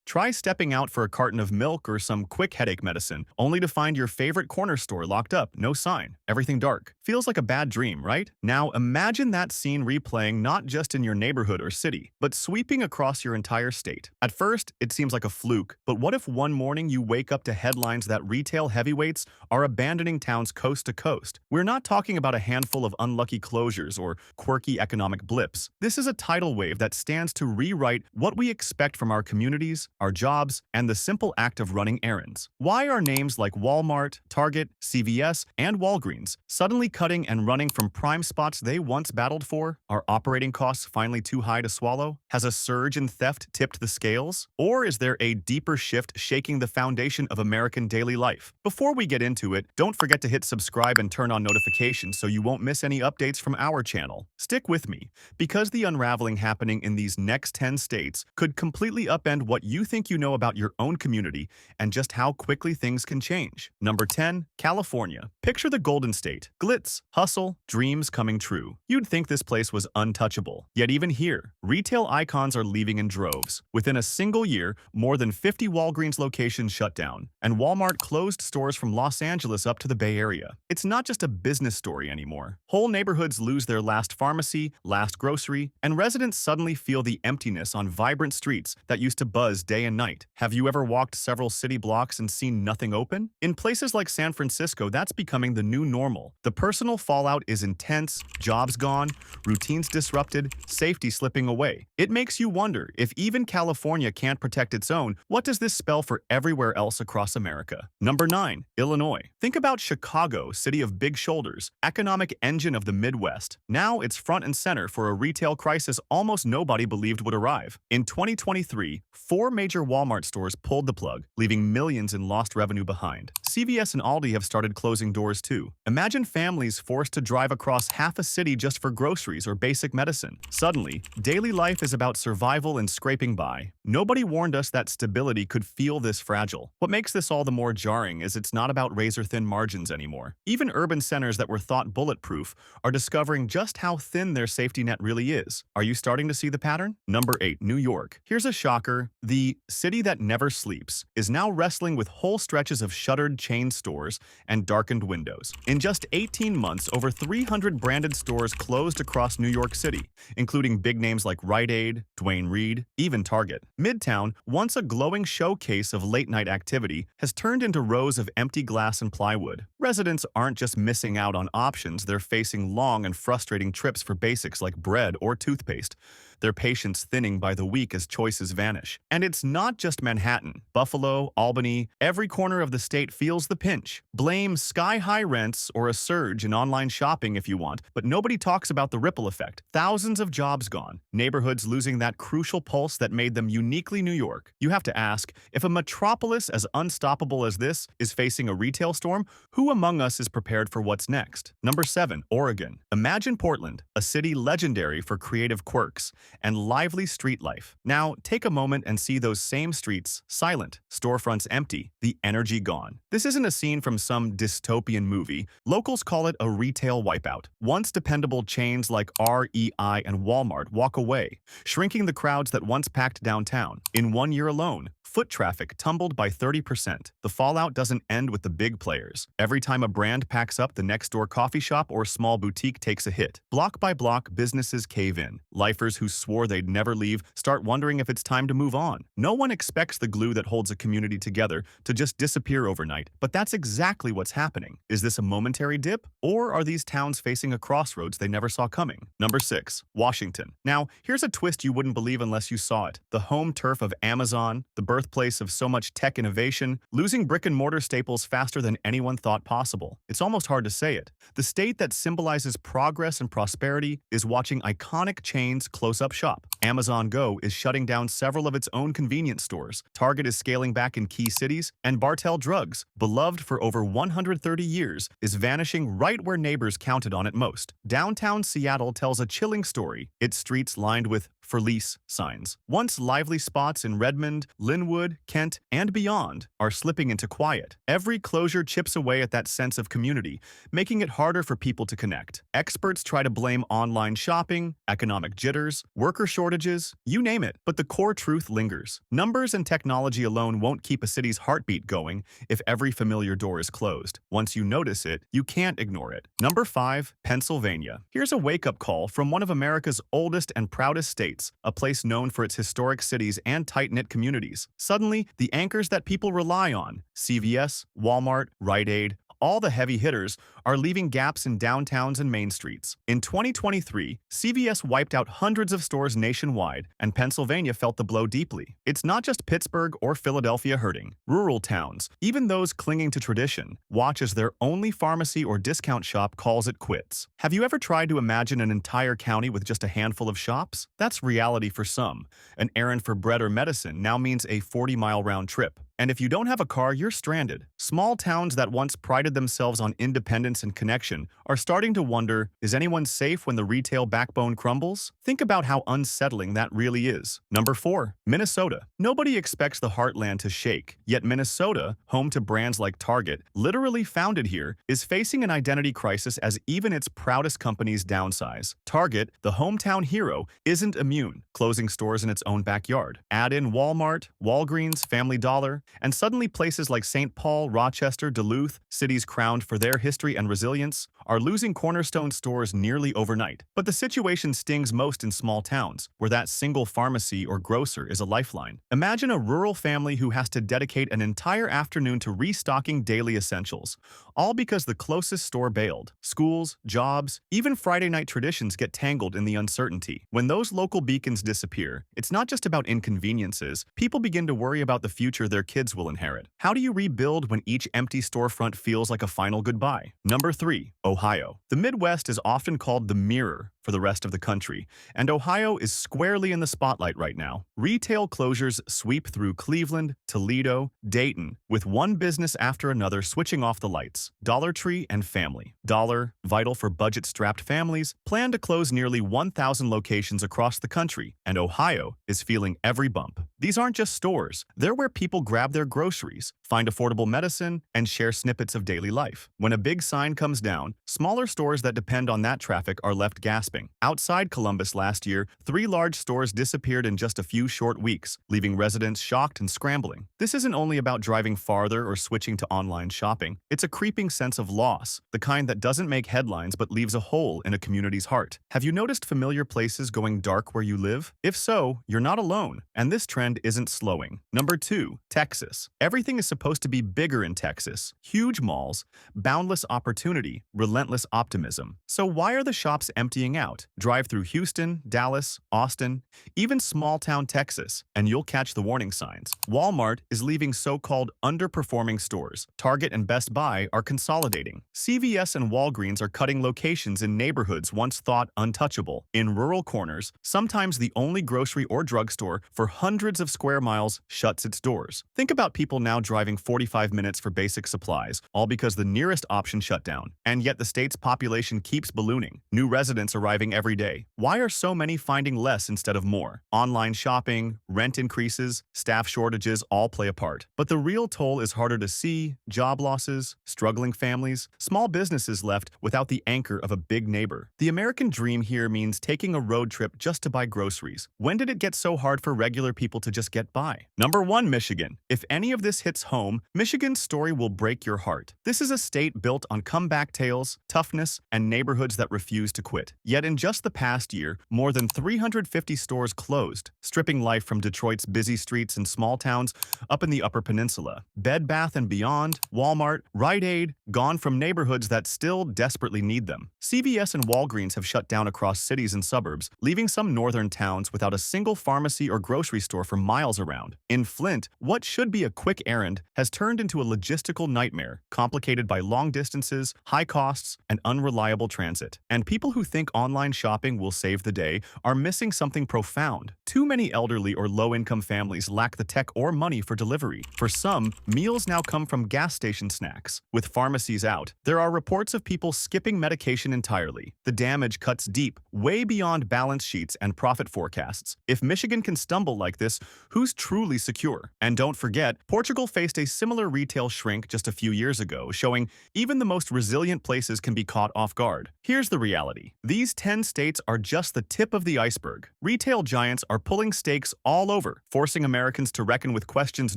Try stepping out for a carton of milk or some quick headache medicine, only to find your favorite corner store locked up, no sign, everything dark. Feels like a bad dream, right? Now imagine that scene replaying not just in your neighborhood or city, but sweeping across your entire state. At first, it seems like a fluke, but what if one morning you wake up to headlines that retail heavyweights are abandoning towns coast to coast? We're not talking about a handful of unlucky closures or quirky economic blips. This is a tidal wave that stands to rewrite what we expect from our communities, our jobs, and the simple act of running errands. Why are names like Walmart, Target, CVS, and Walgreens suddenly cutting and running from prime spots they once battled for? Are operating costs finally too high to swallow? Has a surge in theft tipped the scales? Or is there a deeper shift shaking the foundation of American daily life? Before we get into it, don't forget to hit subscribe and turn on notifications so you won't miss any updates from our channel. Stick with me, because the unraveling happening in these next 10 states could completely upend what you think you know about your own community and just how quickly things can change. Number 10. California. Picture the Golden State. Glitz, hustle, dreams coming true. You'd think this place was untouchable. Yet even here, retail icons are leaving in droves. Within a single year, more than 50 Walgreens locations shut down, and Walmart closed stores from Los Angeles up to the Bay Area. It's not just a business story anymore. Whole neighborhoods lose their last pharmacy, last grocery, and residents suddenly feel the emptiness on vibrant streets that used to buzz day and night. Have you ever walked several city blocks and seen nothing open? In places like San Francisco, that's becoming the new normal. The personal fallout is intense, jobs gone, routines disrupted, safety slipping away. It makes you wonder, if even California can't protect its own, what does this spell for everywhere else across America? Number 9. Illinois. Think about Chicago, city of big shoulders, economic engine of the Midwest. Now it's front and center for a retail crisis almost nobody believed would arrive. In 2023, 4 major Walmart stores pulled the plug, leaving millions in lost revenue behind. CVS and Aldi have started closing doors too. Imagine families forced to drive across half a city just for groceries or basic medicine. Suddenly, daily life is about survival and scraping by. Nobody warned us that stability could feel this fragile. What makes this all the more jarring is it's not about razor-thin margins anymore. Even urban centers that were thought bulletproof are discovering just how thin their safety net really is. Are you starting to see the pattern? Number 8. New York. Here's a shocker. The city that never sleeps is now wrestling with whole stretches of shuttered chain stores and darkened windows. In just 18 months, over 300 branded stores closed across New York City, including big names like Rite Aid, Duane Reade, even Target. Midtown, once a glowing showcase of late-night activity, has turned into rows of empty glass and plywood. Residents aren't just missing out on options, they're facing long and frustrating trips for basics like bread or toothpaste, their patience thinning by the week as choices vanish. And it's not just Manhattan. Buffalo, Albany, every corner of the state feels the pinch. Blame sky-high rents or a surge in online shopping if you want, but nobody talks about the ripple effect. Thousands of jobs gone, neighborhoods losing that crucial pulse that made them uniquely New York. You have to ask, if a metropolis as unstoppable as this is facing a retail storm, who among us is prepared for what's next? Number 7. Oregon. Imagine Portland, a city legendary for creative quirks and lively street life. Now, take a moment and see those same streets silent, storefronts empty, the energy gone. This isn't a scene from some dystopian movie. Locals call it a retail wipeout. Once dependable chains like REI and Walmart walk away, shrinking the crowds that once packed downtown. In 1 year alone, foot traffic tumbled by 30%. The fallout doesn't end with the big players. Every time a brand packs up, the next-door coffee shop or small boutique takes a hit. Block by block, businesses cave in. Lifers who swore they'd never leave start wondering if it's time to move on. No one expects the glue that holds a community together to just disappear overnight, but that's exactly what's happening. Is this a momentary dip, or are these towns facing a crossroads they never saw coming? Number 6. Washington. Now, here's a twist you wouldn't believe unless you saw it. The home turf of Amazon, the birthplace of so much tech innovation, losing brick-and-mortar staples faster than anyone thought possible. It's almost hard to say it. The state that symbolizes progress and prosperity is watching iconic chains close up shop. Amazon Go is shutting down several of its own convenience stores. Target is scaling back in key cities, and Bartell Drugs, beloved for over 130 years, is vanishing right where neighbors counted on it most. Downtown Seattle tells a chilling story, its streets lined with "For Lease" signs. Once lively spots in Redmond, Linwood, Kent, and beyond are slipping into quiet. Every closure chips away at that sense of community, making it harder for people to connect. Experts try to blame online shopping, economic jitters, worker shortages, you name it. But the core truth lingers. Numbers and technology alone won't keep a city's heartbeat going if every familiar door is closed. Once you notice it, you can't ignore it. Number 5. Pennsylvania. Here's a wake-up call from one of America's oldest and proudest states, a place known for its historic cities and tight-knit communities. Suddenly, the anchors that people rely on, CVS, Walmart, Rite Aid, all the heavy hitters, are leaving gaps in downtowns and main streets. In 2023, CVS wiped out hundreds of stores nationwide, and Pennsylvania felt the blow deeply. It's not just Pittsburgh or Philadelphia hurting. Rural towns, even those clinging to tradition, watch as their only pharmacy or discount shop calls it quits. Have you ever tried to imagine an entire county with just a handful of shops? That's reality for some. An errand for bread or medicine now means a 40-mile round trip. And if you don't have a car, you're stranded. Small towns that once prided themselves on independence and connection are starting to wonder, is anyone safe when the retail backbone crumbles? Think about how unsettling that really is. Number 4. Minnesota. Nobody expects the heartland to shake, yet Minnesota, home to brands like Target, literally founded here, is facing an identity crisis as even its proudest companies downsize. Target, the hometown hero, isn't immune, closing stores in its own backyard. Add in Walmart, Walgreens, Family Dollar, and suddenly places like St. Paul, Rochester, Duluth, cities crowned for their history and resilience, are losing cornerstone stores nearly overnight. But the situation stings most in small towns, where that single pharmacy or grocer is a lifeline. Imagine a rural family who has to dedicate an entire afternoon to restocking daily essentials, all because the closest store bailed. Schools, jobs, even Friday night traditions get tangled in the uncertainty. When those local beacons disappear, it's not just about inconveniences. People begin to worry about the future their kids will inherit. How do you rebuild when each empty storefront feels like a final goodbye? Number 3. Ohio. The Midwest is often called the mirror for the rest of the country, and Ohio is squarely in the spotlight right now. Retail closures sweep through Cleveland, Toledo, Dayton, with one business after another switching off the lights. Dollar Tree and Family Dollar, vital for budget-strapped families, plan to close nearly 1,000 locations across the country, and Ohio is feeling every bump. These aren't just stores. They're where people grab their groceries, find affordable medicine, and share snippets of daily life. When a big sign comes down, smaller stores that depend on that traffic are left gasping. Outside Columbus last year, 3 large stores disappeared in just a few short weeks, leaving residents shocked and scrambling. This isn't only about driving farther or switching to online shopping. It's a creeping sense of loss, the kind that doesn't make headlines but leaves a hole in a community's heart. Have you noticed familiar places going dark where you live? If so, you're not alone, and this trend isn't slowing. Number 2. Texas. Everything is supposed to be bigger in Texas. Huge malls, boundless opportunity, relentless optimism. So why are the shops emptying out? Drive through Houston, Dallas, Austin, even small-town Texas, and you'll catch the warning signs. Walmart is leaving so-called underperforming stores. Target and Best Buy are consolidating. CVS and Walgreens are cutting locations in neighborhoods once thought untouchable. In rural corners, sometimes the only grocery or drugstore for hundreds of square miles shuts its doors. Think about people now driving 45 minutes for basic supplies, all because the nearest option shut down. And yet the state's population keeps ballooning. New residents arriving every day. Why are so many finding less instead of more? Online shopping, rent increases, staff shortages all play a part. But the real toll is harder to see: job losses, struggling families, small businesses left without the anchor of a big neighbor. The American dream here means taking a road trip just to buy groceries. When did it get so hard for regular people to just get by? Number 1. Michigan. If any of this hits home, Michigan's story will break your heart. This is a state built on comeback tales, toughness, and neighborhoods that refuse to quit. Yet in just the past year, more than 350 stores closed, stripping life from Detroit's busy streets and small towns up in the Upper Peninsula. Bed Bath & Beyond, Walmart, Rite Aid, gone from neighborhoods that still desperately need them. CVS and Walgreens have shut down across cities and suburbs, leaving some northern towns without a single pharmacy or grocery store for miles around. In Flint, what should be a quick errand has turned into a logistical nightmare, complicated by long distances, high costs, and unreliable transit. And people who think online shopping will save the day are missing something profound. Too many elderly or low-income families lack the tech or money for delivery. For some, meals now come from gas station snacks. With pharmacies out, there are reports of people skipping medication entirely. The damage cuts deep, way beyond balance sheets and profit forecasts. If Michigan can stumble like this, who's truly secure? And don't forget, Portugal faced a similar retail shrink just a few years ago, showing even the most resilient places businesses can be caught off guard. Here's the reality. These 10 states are just the tip of the iceberg. Retail giants are pulling stakes all over, forcing Americans to reckon with questions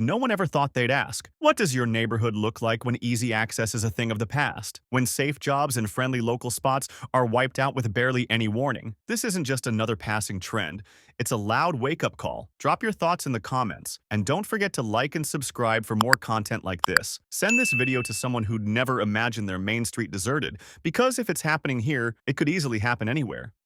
no one ever thought they'd ask. What does your neighborhood look like when easy access is a thing of the past? When safe jobs and friendly local spots are wiped out with barely any warning? This isn't just another passing trend. It's a loud wake-up call. Drop your thoughts in the comments, and don't forget to like and subscribe for more content like this. Send this video to someone who'd never imagined their main street deserted, because if it's happening here, it could easily happen anywhere.